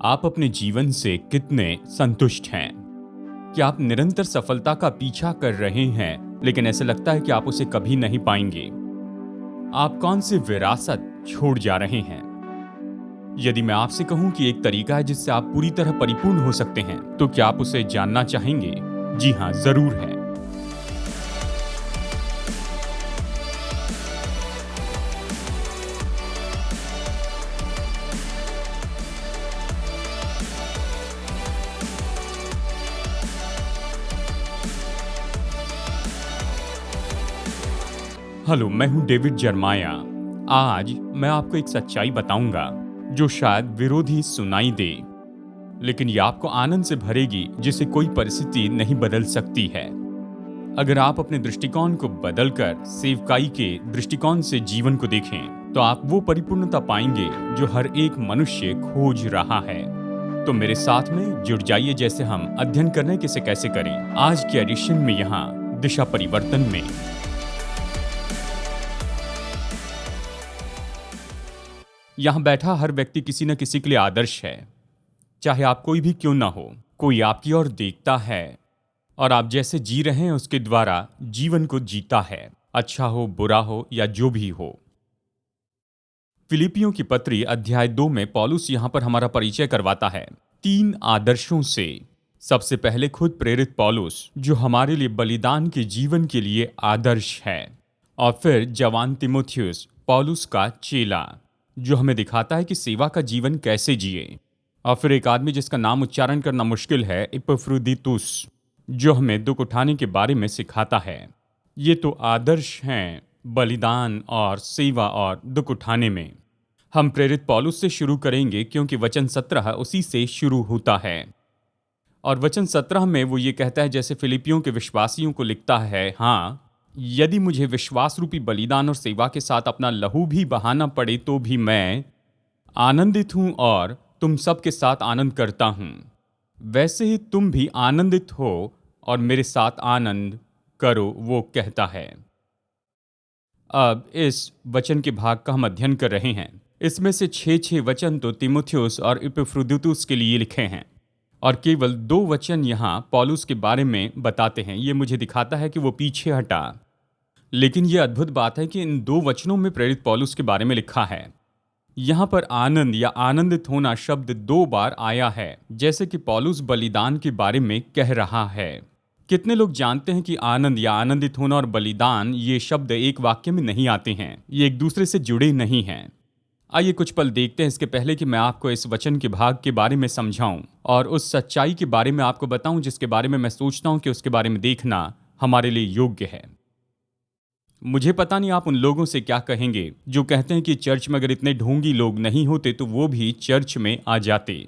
आप अपने जीवन से कितने संतुष्ट हैं? क्या आप निरंतर सफलता का पीछा कर रहे हैं, लेकिन ऐसा लगता है कि आप उसे कभी नहीं पाएंगे? आप कौन सी विरासत छोड़ जा रहे हैं? यदि मैं आपसे कहूं कि एक तरीका है जिससे आप पूरी तरह परिपूर्ण हो सकते हैं, तो क्या आप उसे जानना चाहेंगे? जी हाँ, जरूर है। हेलो, मैं हूं डेविड जर्माया। आज मैं आपको एक सच्चाई बताऊंगा जो शायद विरोधी सुनाई दे, लेकिन ये आपको आनंद से भरेगी जिसे कोई परिस्थिति नहीं बदल सकती है। अगर आप अपने दृष्टिकोण को बदलकर सेवकाई के दृष्टिकोण से जीवन को देखें, तो आप वो परिपूर्णता पाएंगे जो हर एक मनुष्य खोज रहा है। तो मेरे साथ में जुड़ जाइए जैसे हम अध्ययन करने किसे कैसे करें आज के एडिशन में, यहाँ दिशा परिवर्तन में। यहाँ बैठा हर व्यक्ति किसी न किसी के लिए आदर्श है, चाहे आप कोई भी क्यों ना हो। कोई आपकी ओर देखता है और आप जैसे जी रहे हैं उसके द्वारा जीवन को जीता है, अच्छा हो बुरा हो या जो भी हो। फिलिपियों की पत्री अध्याय 2 में पौलुस यहाँ पर हमारा परिचय करवाता है 3 आदर्शों से। सबसे पहले खुद प्रेरित पौलुस, जो हमारे लिए बलिदान के जीवन के लिए आदर्श है, और फिर जवान तिमोथियुस, पौलुस का चेला, जो हमें दिखाता है कि सेवा का जीवन कैसे जिए, और फिर एक आदमी जिसका नाम उच्चारण करना मुश्किल है, इपफ्रुदीतुस, जो हमें दुख उठाने के बारे में सिखाता है। ये तो आदर्श हैं बलिदान और सेवा और दुख उठाने में। हम प्रेरित पौलुस से शुरू करेंगे क्योंकि वचन 17 उसी से शुरू होता है। और वचन 17 में वो ये कहता है, जैसे फिलिपियों के विश्वासियों को लिखता है, हाँ, यदि मुझे विश्वास रूपी बलिदान और सेवा के साथ अपना लहू भी बहाना पड़े तो भी मैं आनंदित हूं और तुम सबके साथ आनंद करता हूं। वैसे ही तुम भी आनंदित हो और मेरे साथ आनंद करो, वो कहता है। अब इस वचन के भाग का हम अध्ययन कर रहे हैं। इसमें से 6 वचन तो तिमोथियुस और इपफ्रुदीतुस के लिए लिखे हैं, और केवल 2 वचन यहाँ पौलुस के बारे में बताते हैं। ये मुझे दिखाता है कि वो पीछे हटा। लेकिन ये अद्भुत बात है कि इन 2 वचनों में प्रेरित पौलुस के बारे में लिखा है। यहाँ पर आनंद या आनंदित होना शब्द 2 बार आया है, जैसे कि पौलुस बलिदान के बारे में कह रहा है। कितने लोग जानते हैं कि आनंद या आनंदित होना और बलिदान ये शब्द एक वाक्य में नहीं आते हैं, ये एक दूसरे से जुड़े नहीं हैं। आइए कुछ पल देखते हैं, इसके पहले कि मैं आपको इस वचन के भाग के बारे में समझाऊं और उस सच्चाई के बारे में आपको बताऊं जिसके बारे में मैं सोचता हूं कि उसके बारे में देखना हमारे लिए योग्य है। मुझे पता नहीं आप उन लोगों से क्या कहेंगे जो कहते हैं कि चर्च में अगर इतने ढोंगी लोग नहीं होते तो वो भी चर्च में आ जाते।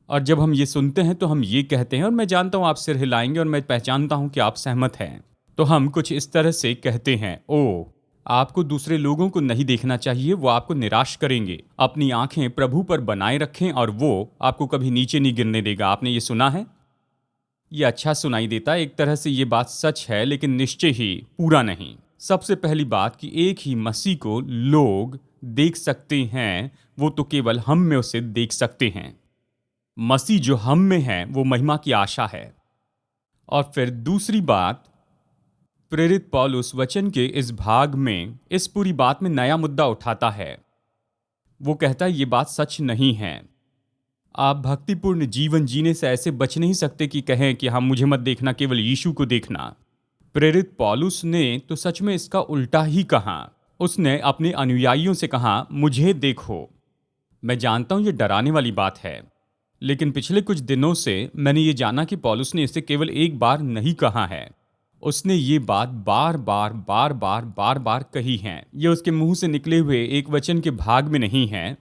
और जब हम ये सुनते हैं तो हम ये कहते हैं, और मैं जानता हूं आप सिर हिलाएंगे और मैं पहचानता हूं कि आप सहमत हैं, तो हम कुछ इस तरह से कहते हैं, ओ, आपको दूसरे लोगों को नहीं देखना चाहिए, वो आपको निराश करेंगे। अपनी आंखें प्रभु पर बनाए रखें और वो आपको कभी नीचे नहीं गिरने देगा। आपने ये सुना है? ये अच्छा सुनाई देता है, एक तरह से ये बात सच है, लेकिन निश्चय ही पूरा नहीं। सबसे पहली बात कि एक ही मसीह को लोग देख सकते हैं, वो तो केवल हम में उसे देख सकते हैं। मसीह जो हम में है वो महिमा की आशा है। और फिर दूसरी बात, प्रेरित पौलुस वचन के इस भाग में इस पूरी बात में नया मुद्दा उठाता है। वो कहता है ये बात सच नहीं है। आप भक्तिपूर्ण जीवन जीने से ऐसे बच नहीं सकते कि कहें कि हम मुझे मत देखना, केवल यीशु को देखना। प्रेरित पौलुस ने तो सच में इसका उल्टा ही कहा। उसने अपने अनुयायियों से कहा, मुझे देखो। मैं जानता हूं ये डराने वाली बात है, लेकिन पिछले कुछ दिनों से मैंने ये जाना कि पौलुस ने इसे केवल एक बार नहीं कहा है, उसने ये बात बार बार कही है। ये उसके मुंह से निकले हुए एक वचन के भाग में नहीं है।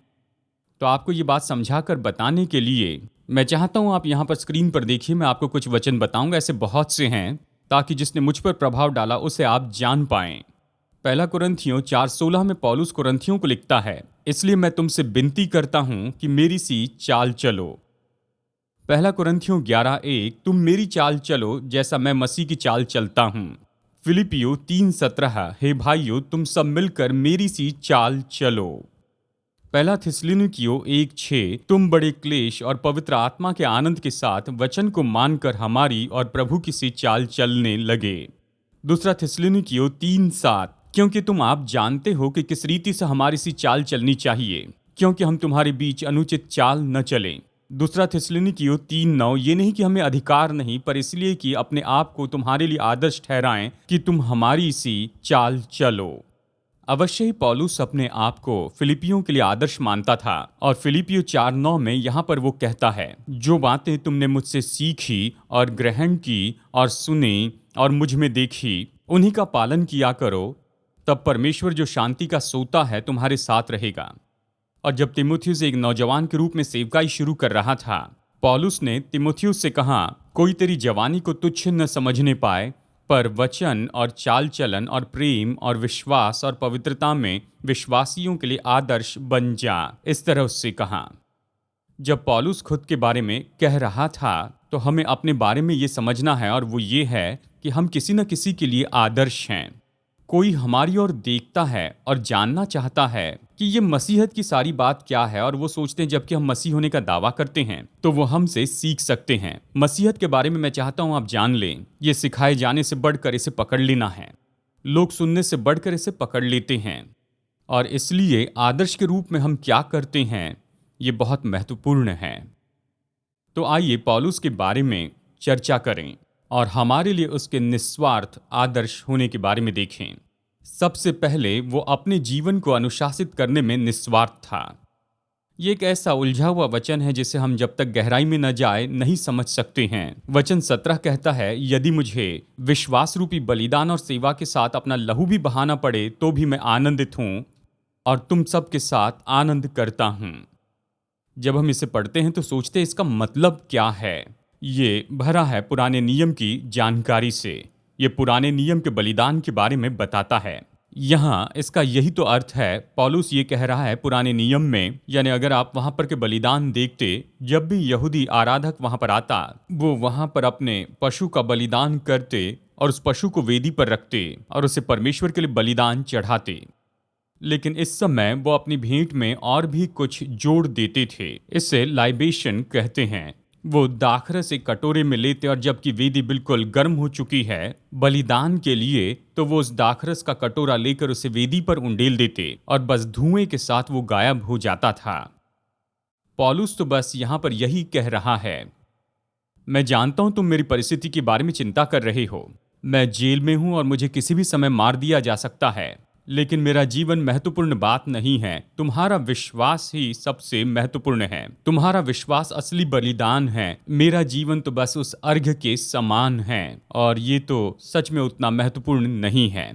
तो आपको ये बात समझाकर बताने के लिए मैं चाहता हूं आप यहां पर स्क्रीन पर देखिए। मैं आपको कुछ वचन बताऊंगा, ऐसे बहुत से हैं, ताकि जिसने मुझ पर प्रभाव डाला उसे आप जान पाएं। पहला कुरिन्थियों 4:16 में पौलुस कुरिन्थियों को लिखता है, इसलिए मैं तुमसे विनती करता हूं कि मेरी सी चाल चलो। पहला कुरिन्थियों 11:1, तुम मेरी चाल चलो जैसा मैं मसीह की चाल चलता हूं। फिलिपियों 3:17, हे भाइयों तुम सब मिलकर मेरी सी चाल चलो। पहला थिस्सलुनीकियों 1:6 तुम बड़े क्लेश और पवित्र आत्मा के आनंद के साथ वचन को मानकर हमारी और प्रभु की सी चाल चलने लगे। दूसरा थिस्सलुनीकियों 3:7 क्योंकि तुम आप जानते हो कि किस रीति से हमारी सी चाल चलनी चाहिए, क्योंकि हम तुम्हारे बीच अनुचित चाल न चलें। दूसरा थिस्सलुनीकियों 3:9 ये नहीं कि हमें अधिकार नहीं, पर इसलिए कि अपने आप को तुम्हारे लिए आदर्श ठहराएं कि तुम हमारी सी चाल चलो। अवश्य ही पौलुस अपने आप को फिलिपियों के लिए आदर्श मानता था, और फिलिपियों 4:9 में यहाँ पर वो कहता है, जो बातें तुमने मुझसे सीखी और ग्रहण की और सुनी और मुझ में देखी, उन्हीं का पालन किया करो, तब परमेश्वर जो शांति का सोता है तुम्हारे साथ रहेगा। और जब तीमुथियुस एक नौजवान के रूप में सेवकाई शुरू कर रहा था, पौलुस ने तीमुथियुस से कहा, कोई तेरी जवानी को तुच्छ न समझने पाए, पर वचन और चाल चलन और प्रेम और विश्वास और पवित्रता में विश्वासियों के लिए आदर्श बन जा। इस तरह उससे कहा। जब पौलुस खुद के बारे में कह रहा था, तो हमें अपने बारे में ये समझना है, और वो ये है कि हम किसी न किसी के लिए आदर्श हैं। कोई हमारी ओर देखता है और जानना चाहता है कि ये मसीहत की सारी बात क्या है, और वो सोचते हैं जबकि हम मसीह होने का दावा करते हैं तो वो हमसे सीख सकते हैं। मसीहत के बारे में मैं चाहता हूं आप जान लें, ये सिखाए जाने से बढ़कर इसे पकड़ लेना है। लोग सुनने से बढ़कर इसे पकड़ लेते हैं, और इसलिए आदर्श के रूप में हम क्या करते हैं ये बहुत महत्वपूर्ण है। तो आइए पौलुस के बारे में चर्चा करें और हमारे लिए उसके निस्वार्थ आदर्श होने के बारे में देखें। सबसे पहले वो अपने जीवन को अनुशासित करने में निस्वार्थ था। ये एक ऐसा उलझा हुआ वचन है जिसे हम जब तक गहराई में न जाए नहीं समझ सकते हैं। वचन 17 कहता है, यदि मुझे विश्वास रूपी बलिदान और सेवा के साथ अपना लहू भी बहाना पड़े तो भी मैं आनंदित हूं और तुम सब के साथ आनंद करता हूं। जब हम इसे पढ़ते हैं तो सोचते हैं इसका मतलब क्या है। ये भरा है पुराने नियम की जानकारी से। ये पुराने नियम के बलिदान के बारे में बताता है। यहाँ इसका यही तो अर्थ है। पौलुस ये कह रहा है पुराने नियम में, यानी अगर आप वहां पर के बलिदान देखते, जब भी यहूदी आराधक वहां पर आता, वो वहां पर अपने पशु का बलिदान करते और उस पशु को वेदी पर रखते और उसे परमेश्वर के लिए बलिदान चढ़ाते। लेकिन इस समय वो अपनी भेंट में और भी कुछ जोड़ देते थे। इसे लाइबेशन कहते हैं। वो दाखरस एक कटोरे में लेते और जबकि वेदी बिल्कुल गर्म हो चुकी है बलिदान के लिए, तो वो उस दाखरस का कटोरा लेकर उसे वेदी पर उंडेल देते और बस धुएं के साथ वो गायब हो जाता था। पौलुस तो बस यहाँ पर यही कह रहा है, मैं जानता हूं तुम मेरी परिस्थिति के बारे में चिंता कर रहे हो। मैं जेल में हूं और मुझे किसी भी समय मार दिया जा सकता है, लेकिन मेरा जीवन महत्वपूर्ण बात नहीं है। तुम्हारा विश्वास ही सबसे महत्वपूर्ण है। तुम्हारा विश्वास असली बलिदान है। मेरा जीवन तो बस उस अर्घ्य के समान है, और ये तो सच में उतना महत्वपूर्ण नहीं है।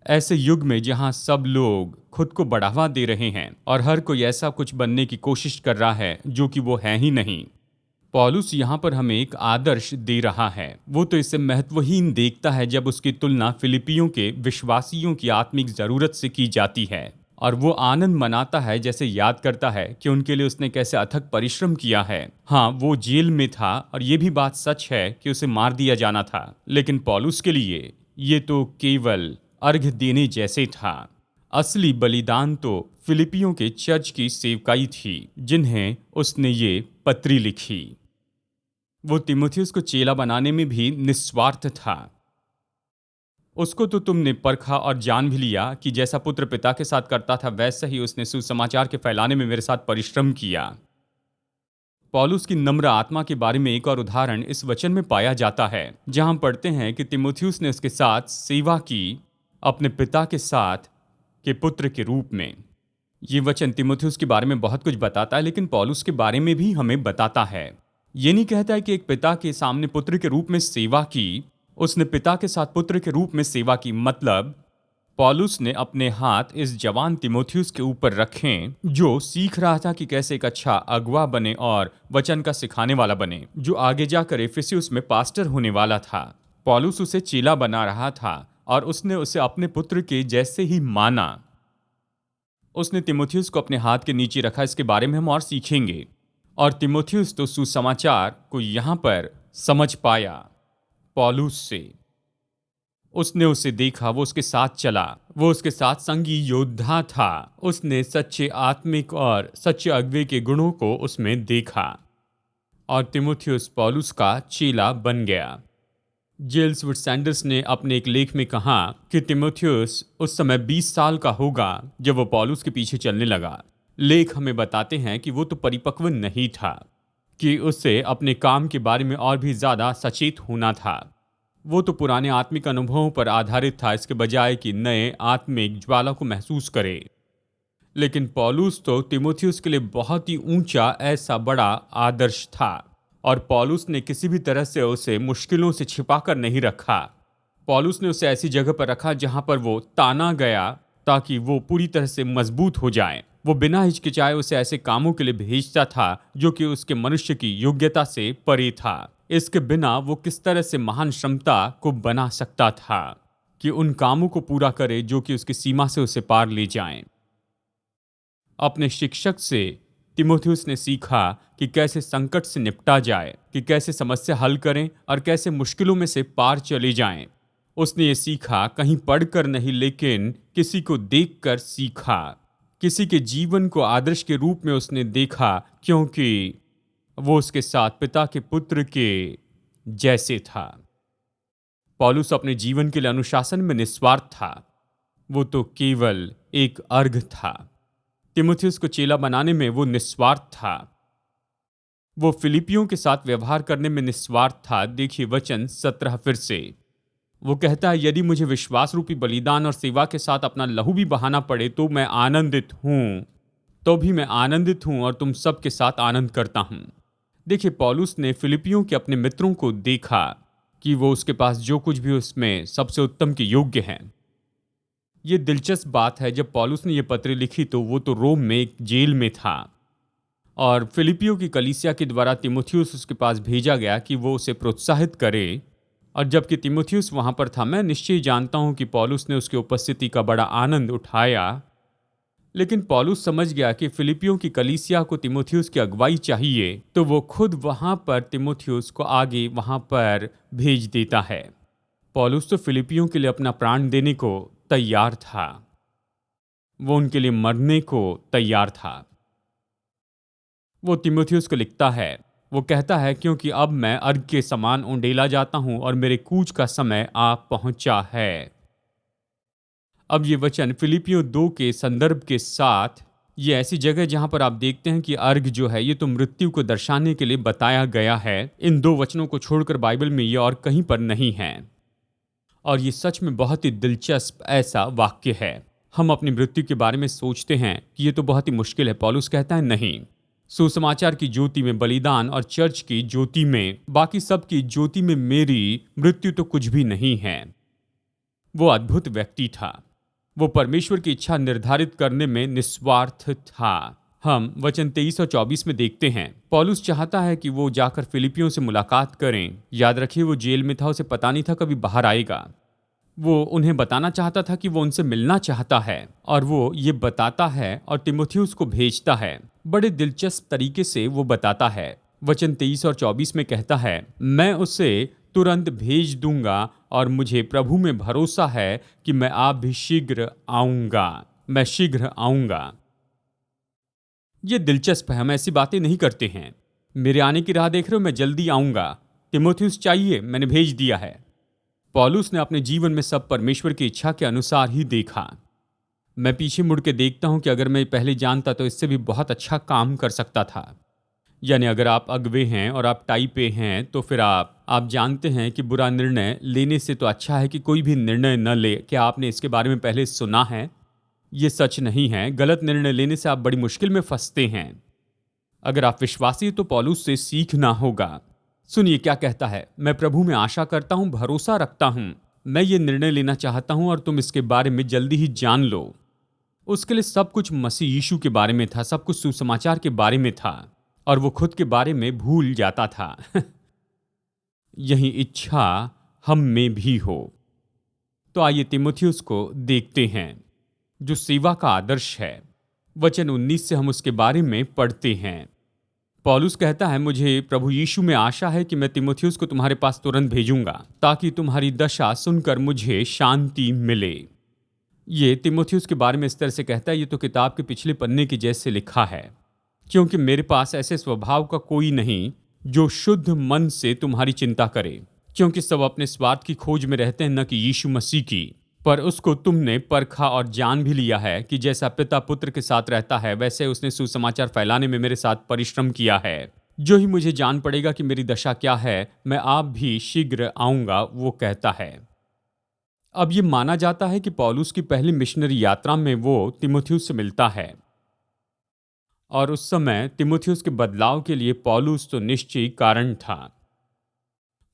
ऐसे युग में जहां सब लोग खुद को बढ़ावा दे रहे हैं और हर कोई ऐसा कुछ बनने की कोशिश कर रहा है जो कि वो है ही नहीं, पौलुस यहाँ पर हमें एक आदर्श दे रहा है। वो तो इसे महत्वहीन देखता है जब उसकी तुलना फिलिपियों के विश्वासियों की आत्मिक जरूरत से की जाती है, और वो आनंद मनाता है जैसे याद करता है कि उनके लिए उसने कैसे अथक परिश्रम किया है। हाँ, वो जेल में था और ये भी बात सच है कि उसे मार दिया जाना था, लेकिन पौलुस के लिए ये तो केवल अर्घ्य देने जैसे था। असली बलिदान तो फिलिपियों के चर्च की सेवकाई थी, जिन्हें उसने ये पत्री लिखी। वो तीमुथियुस को चेला बनाने में भी निस्वार्थ था। उसको तो तुमने परखा और जान भी लिया कि जैसा पुत्र पिता के साथ करता था वैसा ही उसने सुसमाचार के फैलाने में मेरे साथ परिश्रम किया। पौलुस की नम्र आत्मा के बारे में एक और उदाहरण इस वचन में पाया जाता है, जहां हम पढ़ते हैं कि तीमुथियुस ने उसके साथ सेवा की अपने पिता के साथ के पुत्र के रूप में। ये वचन तीमुथियुस के बारे में बहुत कुछ बताता है, लेकिन पौलुस के बारे में भी हमें बताता है। ये नहीं कहता है कि एक पिता के सामने पुत्र के रूप में सेवा की, उसने पिता के साथ पुत्र के रूप में सेवा की। मतलब पौलुस ने अपने हाथ इस जवान तीमुथियुस के ऊपर रखे, जो सीख रहा था कि कैसे एक अच्छा अगुआ बने और वचन का सिखाने वाला बने, जो आगे जाकर इफिसुस में पास्टर होने वाला था। पौलुस उसे चेला बना रहा था और उसने उसे अपने पुत्र के जैसे ही माना। उसने तीमुथियुस को अपने हाथ के नीचे रखा। इसके बारे में हम और सीखेंगे। और तीमुथियुस तो सुसमाचार को यहाँ पर समझ पाया पौलुस से। उसने उसे देखा, वो उसके साथ चला, वो उसके साथ संगी योद्धा था। उसने सच्चे आत्मिक और सच्चे अगुवे के गुणों को उसमें देखा और तिमोथियुस पौलुस का चेला बन गया। जेल्स वुड सैंडर्स ने अपने एक लेख में कहा कि तिमोथियुस उस समय 20 साल का होगा जब वो पौलुस के पीछे चलने लगा। लेख हमें बताते हैं कि वो तो परिपक्व नहीं था, कि उसे अपने काम के बारे में और भी ज्यादा सचेत होना था। वो तो पुराने आत्मिक अनुभवों पर आधारित था, इसके बजाय कि नए आत्मिक ज्वाला को महसूस करे। लेकिन पौलुस तो तिमोथियुस के लिए बहुत ही ऊंचा, ऐसा बड़ा आदर्श था, और पौलुस ने किसी भी तरह से उसे मुश्किलों से छिपाकर नहीं रखा। पौलुस ने उसे ऐसी जगह पर रखा जहां पर वो ताना गया, ताकि वो पूरी तरह से मजबूत हो जाए। वो बिना हिचकिचाए उसे ऐसे कामों के लिए भेजता था जो कि उसके मनुष्य की योग्यता से परे था। इसके बिना वो किस तरह से महान क्षमता को बना सकता था कि उन कामों को पूरा करे जो कि उसकी सीमा से उसे पार ले जाएं। अपने शिक्षक से तिमोथियुस ने सीखा कि कैसे संकट से निपटा जाए, कि कैसे समस्या हल करें और कैसे मुश्किलों में से पार चले जाएं। उसने ये सीखा कहीं पढ़कर नहीं, लेकिन किसी को देखकर सीखा। किसी के जीवन को आदर्श के रूप में उसने देखा, क्योंकि वो उसके साथ पिता के पुत्र के जैसे था। पौलुस अपने जीवन के लिए अनुशासन में निस्वार्थ था। वो तो केवल एक अर्घ था। तिमोथियुस को चेला बनाने में वो निस्वार्थ था। वो फिलिपियों के साथ व्यवहार करने में निस्वार्थ था। देखिए वचन 17 फिर से वो कहता है, यदि मुझे विश्वास रूपी बलिदान और सेवा के साथ अपना लहू भी बहाना पड़े तो मैं आनंदित हूं। तो भी मैं आनंदित हूं और तुम सब के साथ आनंद करता हूं। देखिए पौलुस ने फिलिपियों के अपने मित्रों को देखा कि वो उसके पास जो कुछ भी उसमें सबसे उत्तम के योग्य हैं। ये दिलचस्प बात है, जब पौलुस ने ये पत्र लिखी तो वो तो रोम में एक जेल में था, और फिलिपियों की कलीसिया के द्वारा तिमोथियुस उसके पास भेजा गया कि वो उसे प्रोत्साहित करे। और जबकि तिमोथियुस वहां पर था, मैं निश्चय जानता हूं कि पौलुस ने उसकी उपस्थिति का बड़ा आनंद उठाया। लेकिन पौलुस समझ गया कि फिलिपियों की कलीसिया को तिमोथियुस की अगुवाई चाहिए, तो वो खुद वहां पर तिमोथियुस को आगे वहां पर भेज देता है। पौलुस तो फिलिपियों के लिए अपना प्राण देने को तैयार था। वो उनके लिए मरने को तैयार था। वो तिमोथियुस को लिखता है, वो कहता है, क्योंकि अब मैं अर्घ के समान उंडेला जाता हूं और मेरे कूच का समय आ पहुंचा है। अब ये वचन फिलिपियों 2 के संदर्भ के साथ, ये ऐसी जगह जहां पर आप देखते हैं कि अर्घ जो है ये तो मृत्यु को दर्शाने के लिए बताया गया है। इन 2 वचनों को छोड़कर बाइबल में ये और कहीं पर नहीं है। और ये सच में बहुत ही दिलचस्प ऐसा वाक्य है। हम अपनी मृत्यु के बारे में सोचते हैं कि ये तो बहुत ही मुश्किल है। पौलुस कहता है नहीं, सुसमाचार की ज्योति में, बलिदान और चर्च की ज्योति में, बाकी सब की ज्योति में मेरी मृत्यु तो कुछ भी नहीं है। वो अद्भुत व्यक्ति था। वो परमेश्वर की इच्छा निर्धारित करने में निस्वार्थ था। हम वचन 23 और 24 में देखते हैं, पौलुस चाहता है कि वो जाकर फिलिपियों से मुलाकात करें। याद रखिए वो जेल में था, उसे पता नहीं था कभी बाहर आएगा। वो उन्हें बताना चाहता था कि वो उनसे मिलना चाहता है, और वो ये बताता है और तिमोथियुस को भेजता है। बड़े दिलचस्प तरीके से वो बताता है। वचन 23 और 24 में कहता है, मैं उसे तुरंत भेज दूंगा और मुझे प्रभु में भरोसा है कि मैं आप भी शीघ्र आऊंगा। मैं शीघ्र आऊंगा। ये दिलचस्प है, हम ऐसी बातें नहीं करते हैं। मेरे आने की राह देख रहे हो, मैं जल्दी आऊंगा। तिमोथियुस चाहिए, मैंने भेज दिया है। पौलुस ने अपने जीवन में सब परमेश्वर की इच्छा के अनुसार ही देखा। मैं पीछे मुड़ के देखता हूं कि अगर मैं पहले जानता तो इससे भी बहुत अच्छा काम कर सकता था। यानी अगर आप अगवे हैं और आप टाई पे हैं, तो फिर आप जानते हैं कि बुरा निर्णय लेने से तो अच्छा है कि कोई भी निर्णय न ले। क्या आपने इसके बारे में पहले सुना है? ये सच नहीं है। गलत निर्णय लेने से आप बड़ी मुश्किल में फंसते हैं। अगर आप विश्वासी हैं तो पौलुस से सीखना होगा। सुनिए क्या कहता है, मैं प्रभु में आशा करता हूं, भरोसा रखता हूं। मैं ये निर्णय लेना चाहता हूं और तुम इसके बारे में जल्दी ही जान लो। उसके लिए सब कुछ मसीह यीशु के बारे में था, सब कुछ सुसमाचार के बारे में था, और वो खुद के बारे में भूल जाता था। यही इच्छा हम में भी हो। तो आइए तिमोथियुस को देखते हैं, जो सेवा का आदर्श है। वचन 19 से हम उसके बारे में पढ़ते हैं। पौलुस कहता है, मुझे प्रभु यीशु में आशा है कि मैं तीमुथियुस को तुम्हारे पास तुरंत भेजूंगा ताकि तुम्हारी दशा सुनकर मुझे शांति मिले। ये तीमुथियुस के बारे में इस तरह से कहता है, ये तो किताब के पिछले पन्ने के जैसे लिखा है, क्योंकि मेरे पास ऐसे स्वभाव का कोई नहीं जो शुद्ध मन से तुम्हारी चिंता करे, क्योंकि सब अपने स्वार्थ की खोज में रहते हैं, न कि यीशु मसीह की। पर उसको तुमने परखा और जान भी लिया है कि जैसा पिता पुत्र के साथ रहता है, वैसे उसने सुसमाचार फैलाने में मेरे साथ परिश्रम किया है। जो ही मुझे जान पड़ेगा कि मेरी दशा क्या है, मैं आप भी शीघ्र आऊंगा, वो कहता है। अब ये माना जाता है कि पौलुस की पहली मिशनरी यात्रा में वो तीमुथियुस से मिलता है, और उस समय तीमुथियुस के बदलाव के लिए पौलुस तो निश्चय कारण था।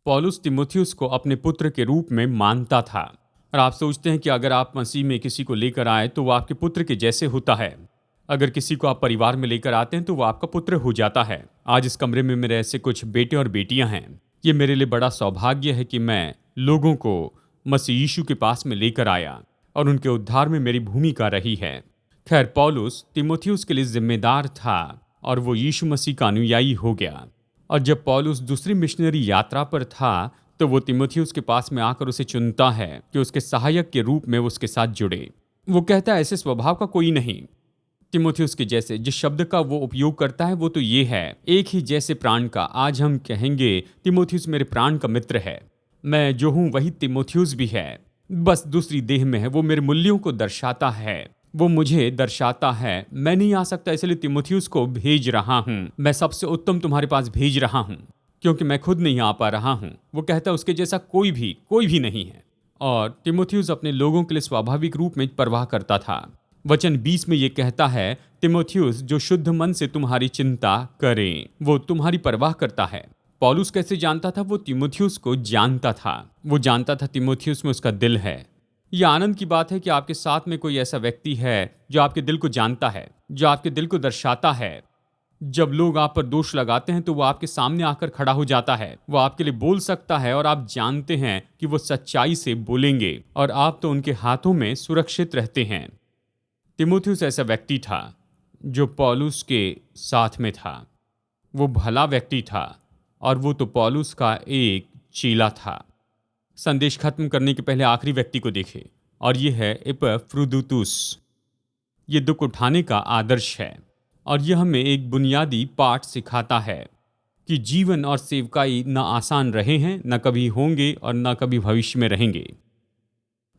पौलुस तीमुथियुस को अपने पुत्र के रूप में मानता था, और आप सोचते हैं कि अगर आप मसीह में किसी को लेकर आए तो वो आपके पुत्र के जैसे होता है। अगर किसी को आप परिवार में लेकर आते हैं तो वो आपका पुत्र हो जाता है। आज इस कमरे में मेरे ऐसे कुछ बेटे और बेटियां हैं। ये मेरे लिए बड़ा सौभाग्य है कि मैं लोगों को मसीह यीशु के पास में लेकर आया और उनके उद्धार में मेरी भूमिका रही है। खैर, पौलुस तीमुथियुस के लिए जिम्मेदार था और वो यीशु मसीह का अनुयायी हो गया। और जब पौलुस दूसरी मिशनरी यात्रा पर था तो वो तीमुथियुस के पास में आकर उसे चुनता है कि उसके सहायक के रूप में वो उसके साथ जुड़े। वो कहता है, ऐसे स्वभाव का कोई नहीं तीमुथियुस के जैसे। जिस शब्द का वो उपयोग करता है वो तो ये है, एक ही जैसे प्राण का। आज हम कहेंगे तीमुथियुस मेरे प्राण का मित्र है। मैं जो हूं वही तीमुथियुस भी है, बस दूसरी देह में है। वो मेरे मूल्यों को दर्शाता है, वो मुझे दर्शाता है। मैं नहीं आ सकता, इसलिए तीमुथियुस को भेज रहा हूं। मैं सबसे उत्तम तुम्हारे पास भेज रहा हूं, क्योंकि मैं खुद नहीं आ पा रहा हूं। वो कहता है उसके जैसा कोई भी नहीं है। और तीमुथियुस अपने लोगों के लिए स्वाभाविक रूप में परवाह करता था। वचन 20 में ये कहता है, तीमुथियुस जो शुद्ध मन से तुम्हारी चिंता करे, वो तुम्हारी परवाह करता है। पौलुस कैसे जानता था? वो तीमुथियुस को जानता था। वो जानता था तीमुथियुस में उसका दिल है। यह आनंद की बात है कि आपके साथ में कोई ऐसा व्यक्ति है जो आपके दिल को जानता है, जो आपके दिल को दर्शाता है। जब लोग आप पर दोष लगाते हैं तो वो आपके सामने आकर खड़ा हो जाता है। वो आपके लिए बोल सकता है और आप जानते हैं कि वो सच्चाई से बोलेंगे और आप तो उनके हाथों में सुरक्षित रहते हैं। तीमुथियुस ऐसा व्यक्ति था जो पौलुस के साथ में था। वो भला व्यक्ति था और वो तो पौलुस का एक चेला था। संदेश खत्म करने के पहले आखिरी व्यक्ति को देखें, और ये है इपफ्रुदीतुस। ये दुख उठाने का आदर्श है और यह हमें एक बुनियादी पाठ सिखाता है कि जीवन और सेवकाई न आसान रहे हैं, न कभी होंगे और न कभी भविष्य में रहेंगे।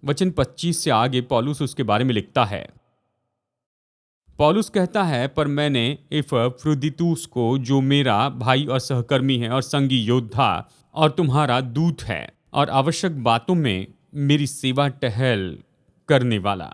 वचन 25 से आगे पौलुस उसके बारे में लिखता है। पौलुस कहता है, पर मैंने इपफ्रुदीतुस को, जो मेरा भाई और सहकर्मी है और संगी योद्धा और तुम्हारा दूत है और आवश्यक बातों में मेरी सेवा टहल करने वाला,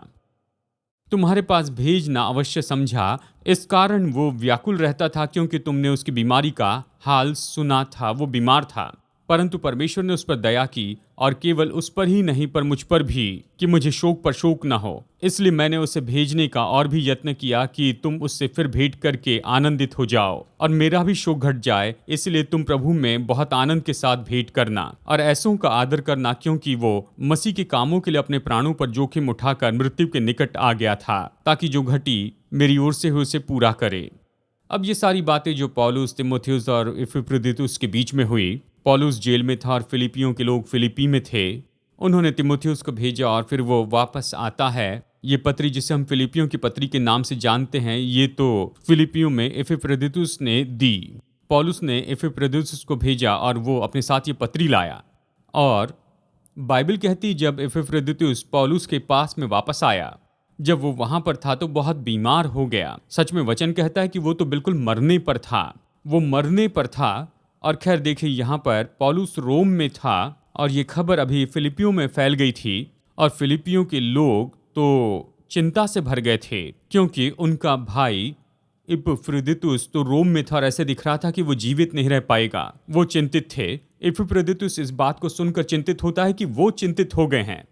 तुम्हारे पास भेजना अवश्य समझा। इस कारण वो व्याकुल रहता था, क्योंकि तुमने उसकी बीमारी का हाल सुना था। वो बीमार था, परंतु परमेश्वर ने उस पर दया की, और केवल उस पर ही नहीं पर मुझ पर भी, कि मुझे शोक पर शोक न हो। इसलिए मैंने उसे भेजने का और भी यत्न किया कि तुम उससे फिर भेंट करके आनंदित हो जाओ और मेरा भी शोक घट जाए। इसलिए तुम प्रभु में बहुत आनंद के साथ भेंट करना और ऐसों का आदर करना, क्योंकि वो मसीह के कामों के लिए अपने प्राणों पर जोखिम उठाकर मृत्यु के निकट आ गया था, ताकि जो घटी मेरी ओर से हो उसे पूरा करे। अब ये सारी बातें जो पौलुस, तीमुथियुस और इपफ्रुदीतुस के बीच में हुई, पौलुस जेल में था और फिलिपियों के लोग फिलिपी में थे। उन्होंने तीमुथियुस को भेजा और फिर वो वापस आता है। ये पत्री, जिसे हम फिलिपियों की पत्री के नाम से जानते हैं, ये तो फिलिपियों में इपफ्रुदीतुस ने दी। पौलुस ने इपफ्रुदीतुस को भेजा और वो अपने साथ ये पत्री लाया। और बाइबल कहती, जब इपफ्रुदीतुस पौलुस के पास में वापस आया, जब वो वहां पर था तो बहुत बीमार हो गया। सच में वचन कहता है कि वो तो बिल्कुल मरने पर था। वो मरने पर था। और खैर देखिए, यहाँ पर पौलुस रोम में था और ये खबर अभी फिलिपियों में फैल गई थी, और फिलिपियों के लोग तो चिंता से भर गए थे, क्योंकि उनका भाई इपफ्रुदीतुस तो रोम में था और ऐसे दिख रहा था कि वो जीवित नहीं रह पाएगा। वो चिंतित थे। इपफ्रुदीतुस इस बात को सुनकर चिंतित होता है कि वो चिंतित हो गए हैं।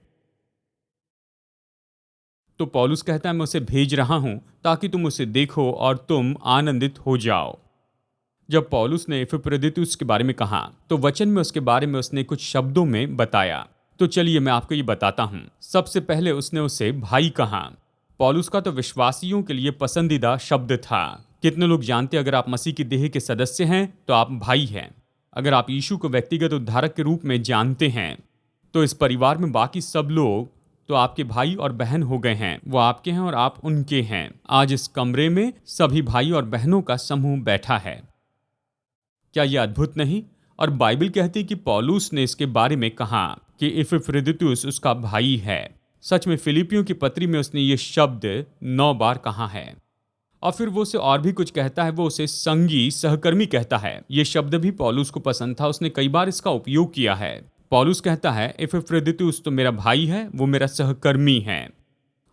तो पौलुस कहता है, मैं उसे भेज रहा हूं ताकि तुम उसे देखो और तुम आनंदित हो जाओ। जब पौलुस ने इपफ्रुदीतुस के बारे में कहा तो वचन में उसके बारे में उसने कुछ शब्दों में बताया। तो चलिए मैं आपको ये बताता हूं। सबसे पहले उसने उसे भाई कहा। पौलुस का तो विश्वासियों के लिए पसंदीदा शब्द था। कितने लोग जानते हैं अगर आप मसीह की देह के सदस्य हैं तो आप भाई हैं। अगर आप यीशु को व्यक्तिगत उद्धारक के रूप में जानते हैं तो इस परिवार में बाकी सब लोग तो आपके भाई और बहन हो गए हैं। वो आपके हैं और आप उनके हैं। आज इस कमरे में सभी भाई और बहनों का समूह बैठा है। क्या यह अद्भुत नहीं? और बाइबल कहती है कि पौलुस ने इसके बारे में कहा कि इपफ्रुदीतुस उसका भाई है। सच में फिलिपियों की पत्री में उसने ये शब्द 9 बार कहा है। और फिर वो उसे और भी कुछ कहता है, वो उसे संगी सहकर्मी कहता है। ये शब्द भी पौलुस को पसंद था, उसने कई बार इसका उपयोग किया है। पौलुस कहता है इपफ्रुदीतुस तो मेरा भाई है, वो मेरा सहकर्मी है।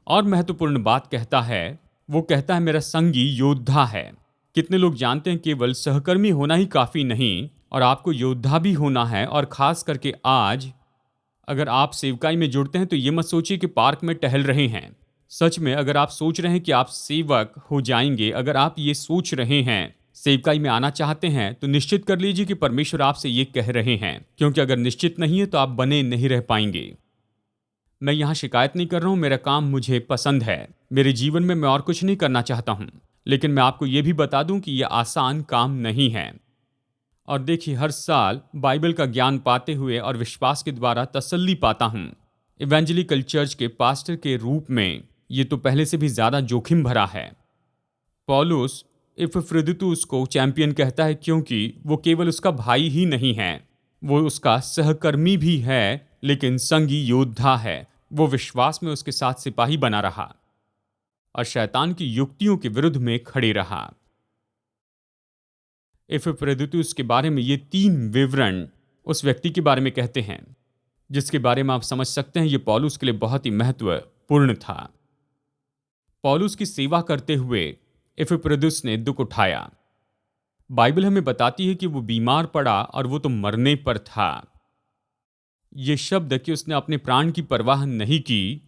और महत्वपूर्ण बात कहता है, वो कहता है मेरा संगी योद्धा है। कितने लोग जानते हैं केवल सहकर्मी होना ही काफी नहीं और आपको योद्धा भी होना है। और खास करके आज अगर आप सेवकाई में जुड़ते हैं तो ये मत सोचिए कि पार्क में टहल रहे हैं। सच में अगर आप सोच रहे हैं कि आप सेवक हो जाएंगे, अगर आप ये सोच रहे हैं सेवकाई में आना चाहते हैं, तो निश्चित कर लीजिए कि परमेश्वर आपसे ये कह रहे हैं, क्योंकि अगर निश्चित नहीं है तो आप बने नहीं रह पाएंगे। मैं यहाँ शिकायत नहीं कर रहा हूँ, मेरा काम मुझे पसंद है, मेरे जीवन में मैं और कुछ नहीं करना चाहता हूँ। लेकिन मैं आपको ये भी बता दूं कि यह आसान काम नहीं है। और देखिए, हर साल बाइबल का ज्ञान पाते हुए और विश्वास के द्वारा तसल्ली पाता हूँ। इवेंजेलिकल चर्च के पास्टर के रूप में ये तो पहले से भी ज्यादा जोखिम भरा है। पौलुस इपफ्रुदीतुस को चैंपियन कहता है क्योंकि वो केवल उसका भाई ही नहीं है, वो उसका सहकर्मी भी है, लेकिन संगी योद्धा है। वो विश्वास में उसके साथ सिपाही बना रहा और शैतान की युक्तियों के विरुद्ध में खड़े रहा। इपफ्रुदीतुस के बारे में ये 3 विवरण उस व्यक्ति के बारे में कहते हैं जिसके बारे में आप समझ सकते हैं ये पौलुस के लिए बहुत ही महत्वपूर्ण था। पौलुस की सेवा करते हुए इपफ्रुदीतुस ने दुख उठाया। बाइबल हमें बताती है कि वो बीमार पड़ा और वो तो मरने पर था। ये शब्द कि उसने अपने प्राण की परवाह नहीं की,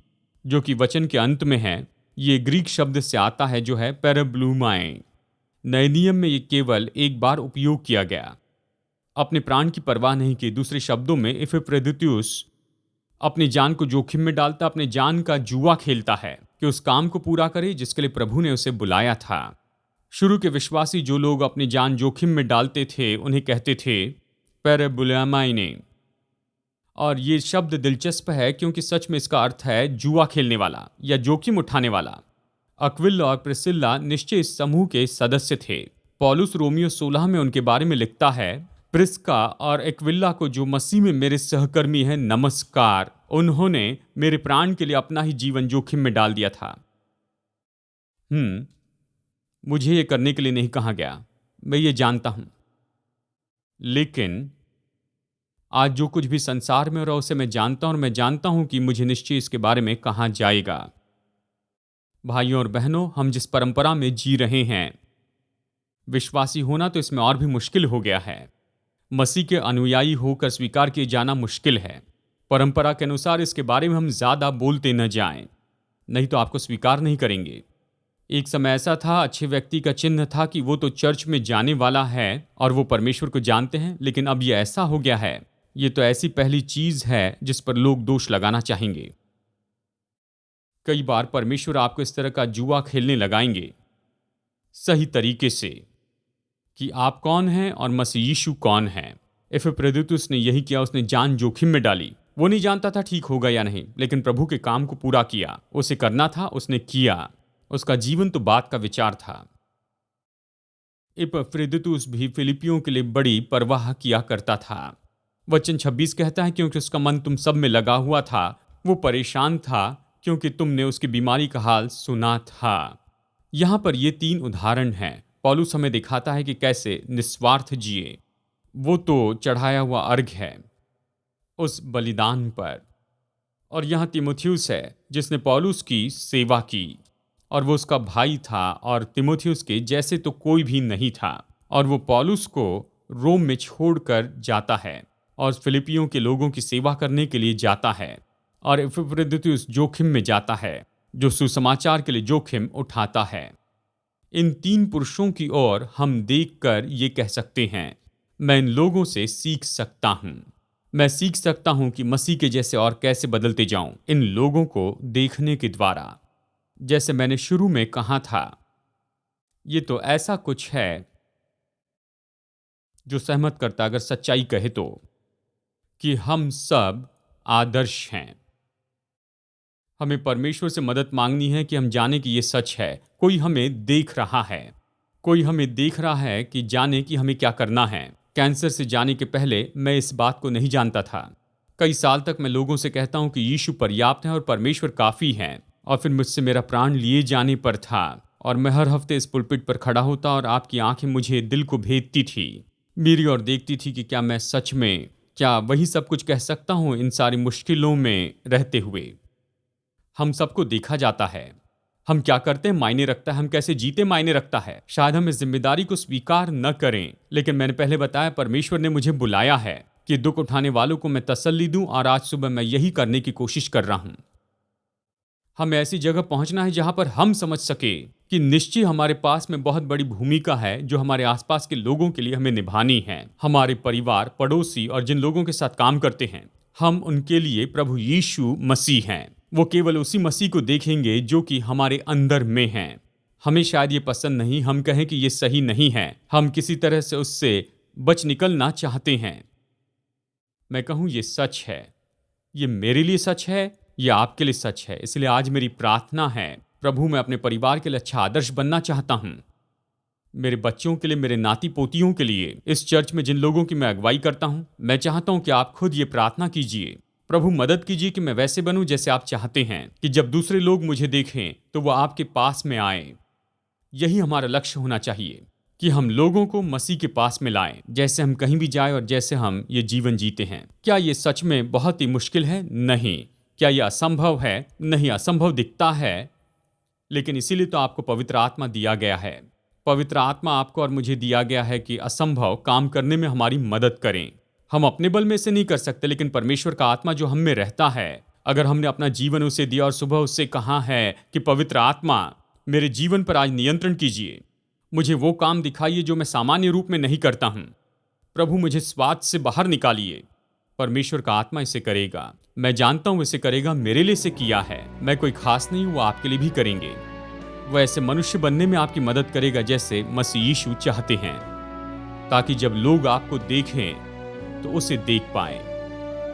जो कि वचन के अंत में है, ये ग्रीक शब्द से आता है जो है पैराब्लूमाए। नए नियम में ये केवल एक बार उपयोग किया गया। अपने प्राण की परवाह नहीं की। दूसरे शब्दों में इपफ्रुदीतुस अपनी जान को जोखिम में डालता, अपने जान का जुआ खेलता है कि उस काम को पूरा करे जिसके लिए प्रभु ने उसे बुलाया था। शुरू के विश्वासी जो लोग अपनी जान जोखिम में डालते थे उन्हें कहते थे पैराब्लूमाइने। और ये शब्द दिलचस्प है क्योंकि सच में इसका अर्थ है जुआ खेलने वाला या जोखिम उठाने वाला। अक्विला और प्रिसिल्ला निश्चय इस समूह के सदस्य थे। पौलुस रोमियो 16 में उनके बारे में लिखता है, प्रिस्का और एक्विला को जो मसीह में मेरे सहकर्मी हैं नमस्कार। उन्होंने मेरे प्राण के लिए अपना ही जीवन जोखिम में डाल दिया था। मुझे ये करने के लिए नहीं कहा गया, मैं ये जानता हूं। लेकिन आज जो कुछ भी संसार में हो रहा उसे मैं जानता हूं और मैं जानता हूं कि मुझे निश्चय इसके बारे में कहा जाएगा। भाइयों और बहनों, हम जिस परंपरा में जी रहे हैं, विश्वासी होना तो इसमें और भी मुश्किल हो गया है। मसीह के अनुयायी होकर स्वीकार किए जाना मुश्किल है। परंपरा के अनुसार इसके बारे में हम ज्यादा बोलते न जाएं, नहीं तो आपको स्वीकार नहीं करेंगे। एक समय ऐसा था, अच्छे व्यक्ति का चिन्ह था कि वो तो चर्च में जाने वाला है और वो परमेश्वर को जानते हैं। लेकिन अब ये ऐसा हो गया है, ये तो ऐसी पहली चीज है जिस पर लोग दोष लगाना चाहेंगे। कई बार परमेश्वर आपको इस तरह का जुआ खेलने लगाएंगे सही तरीके से कि आप कौन हैं और मसीह यीशु कौन है। इपफ्रुदीतुस ने यही किया, उसने जान जोखिम में डाली। वो नहीं जानता था ठीक होगा या नहीं, लेकिन प्रभु के काम को पूरा किया। उसे करना था, उसने किया। उसका जीवन तो बात का विचार था। इपफ्रुदीतुस भी फिलिपियों के लिए बड़ी परवाह किया करता था। वचन 26 कहता है, क्योंकि उसका मन तुम सब में लगा हुआ था, वो परेशान था क्योंकि तुमने उसकी बीमारी का हाल सुना था। यहां पर ये 3 उदाहरण हैं। पौलुस हमें दिखाता है कि कैसे निस्वार्थ जिए। वो तो चढ़ाया हुआ अर्घ है उस बलिदान पर। और यहां तीमुथियुस है जिसने पौलुस की सेवा की और वो उसका भाई था और तीमुथियुस के जैसे तो कोई भी नहीं था। और वो पौलुस को रोम में छोड़कर जाता है और फिलिपियों के लोगों की सेवा करने के लिए जाता है। और इपफ्रुदीतुस जोखिम में जाता है, जो सुसमाचार के लिए जोखिम उठाता है। इन 3 पुरुषों की ओर हम देखकर ये कह सकते हैं, मैं इन लोगों से सीख सकता हूं। मैं सीख सकता हूं कि मसीह के जैसे और कैसे बदलते जाऊं इन लोगों को देखने के द्वारा। जैसे मैंने शुरू में कहा था, ये तो ऐसा कुछ है जो सहमत करता, अगर सच्चाई कहे तो, कि हम सब आदर्श हैं। हमें परमेश्वर से मदद मांगनी है कि हम जाने कि ये सच है। कोई हमें देख रहा है, कोई हमें देख रहा है कि जाने कि हमें क्या करना है। कैंसर से जाने के पहले मैं इस बात को नहीं जानता था। कई साल तक मैं लोगों से कहता हूं कि यीशु पर्याप्त है और परमेश्वर काफी है, और फिर मुझसे मेरा प्राण लिए जाने पर था, और मैं हर हफ्ते इस पुलपिट पर खड़ा होता और आपकी आंखें मुझे दिल को भेदती थी, मेरी ओर देखती थी कि क्या मैं सच में क्या वही सब कुछ कह सकता हूं इन सारी मुश्किलों में रहते हुए। हम सबको देखा जाता है। हम क्या करते हैं मायने रखता है, हम कैसे जीते मायने रखता है। शायद हम इस जिम्मेदारी को स्वीकार न करें, लेकिन मैंने पहले बताया परमेश्वर ने मुझे बुलाया है कि दुख उठाने वालों को मैं तसल्ली दूं, और आज सुबह मैं यही करने की कोशिश कर रहा हूं। हमें ऐसी जगह पहुंचना है जहां पर हम समझ सके कि निश्चय हमारे पास में बहुत बड़ी भूमिका है जो हमारे आसपास के लोगों के लिए हमें निभानी है। हमारे परिवार, पड़ोसी और जिन लोगों के साथ काम करते हैं, हम उनके लिए प्रभु यीशु मसीह हैं। वो केवल उसी मसीह को देखेंगे जो कि हमारे अंदर में है। हमें शायद ये पसंद नहीं, हम कहें कि ये सही नहीं है, हम किसी तरह से उससे बच निकलना चाहते हैं। मैं कहूं ये सच है, ये मेरे लिए सच है, ये आपके लिए सच है। इसलिए आज मेरी प्रार्थना है, प्रभु मैं अपने परिवार के लिए अच्छा आदर्श बनना चाहता हूं, मेरे बच्चों के लिए, मेरे नाती पोतियों के लिए, इस चर्च में जिन लोगों की मैं अगुवाई करता हूं। मैं चाहता हूं कि आप खुद ये प्रार्थना कीजिए, प्रभु मदद कीजिए कि मैं वैसे बनूं जैसे आप चाहते हैं, कि जब दूसरे लोग मुझे देखें तो वो आपके पास में आए। यही हमारा लक्ष्य होना चाहिए कि हम लोगों को मसीह के पास में लाएं, जैसे हम कहीं भी जाएं और जैसे हम ये जीवन जीते हैं। क्या ये सच में बहुत ही मुश्किल है? नहीं। क्या यह असंभव है? नहीं, असंभव दिखता है, लेकिन इसीलिए तो आपको पवित्र आत्मा दिया गया है। पवित्र आत्मा आपको और मुझे दिया गया है कि असंभव काम करने में हमारी मदद करें। हम अपने बल में से नहीं कर सकते, लेकिन परमेश्वर का आत्मा जो हम में रहता है, अगर हमने अपना जीवन उसे दिया और सुबह उससे कहा है कि पवित्र आत्मा मेरे जीवन पर आज नियंत्रण कीजिए, मुझे वो काम दिखाइए जो मैं सामान्य रूप में नहीं करता हूं, प्रभु मुझे स्वाद से बाहर निकालिए, परमेश्वर का आत्मा इसे करेगा। मैं जानता हूं इसे करेगा, मेरे लिए इसे किया है। मैं कोई खास नहीं, वो आपके लिए भी करेंगे। वो ऐसे मनुष्य बनने में आपकी मदद करेगा जैसे मसीह यीशु चाहते हैं, ताकि जब लोग आपको देखें तो उसे देख पाए।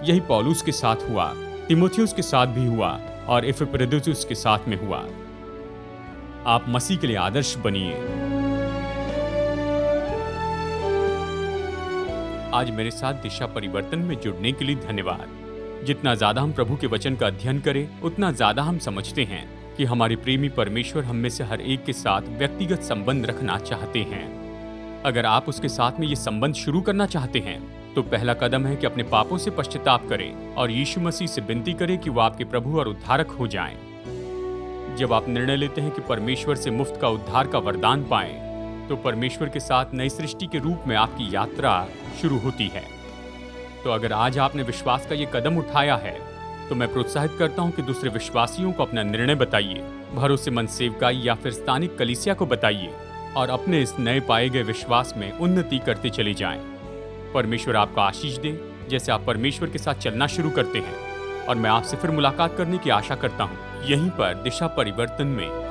यही पौलुस के साथ हुआ, तीमुथियुस के साथ भी हुआ, और इपफ्रुदीतुस के साथ में हुआ। आप मसीह के लिए आदर्श बनिए। आज मेरे साथ दिशा परिवर्तन में जुड़ने के लिए धन्यवाद। जितना ज्यादा हम प्रभु के वचन का अध्ययन करें, उतना ज्यादा हम समझते हैं कि हमारे प्रेमी परमेश्वर हम में से हर एक के साथ व्यक्तिगत संबंध रखना चाहते हैं। अगर आप उसके साथ में ये संबंध शुरू करना चाहते हैं, तो पहला कदम है कि अपने पापों से पश्चाताप करें और यीशु मसीह से विनती करें कि वो आपके प्रभु और उद्धारक हो जाएं। जब आप निर्णय लेते हैं कि परमेश्वर से मुफ्त का उद्धार का वरदान पाएं, तो परमेश्वर के साथ नई सृष्टि के रूप में आपकी यात्रा शुरू होती है। तो अगर आज आपने विश्वास का ये कदम उठाया है, तो मैं प्रोत्साहित करता हूं कि दूसरे विश्वासियों को अपना निर्णय बताइए, भरोसेमंद सेवकाई या फिर स्थानिक कलीसिया को बताइए, और अपने इस नए पाए गए विश्वास में उन्नति करते चले जाएं। परमेश्वर आपको आशीष दे, जैसे आप परमेश्वर के साथ चलना शुरू करते हैं। और मैं आपसे फिर मुलाकात करने की आशा करता हूं, यहीं पर दिशा परिवर्तन में।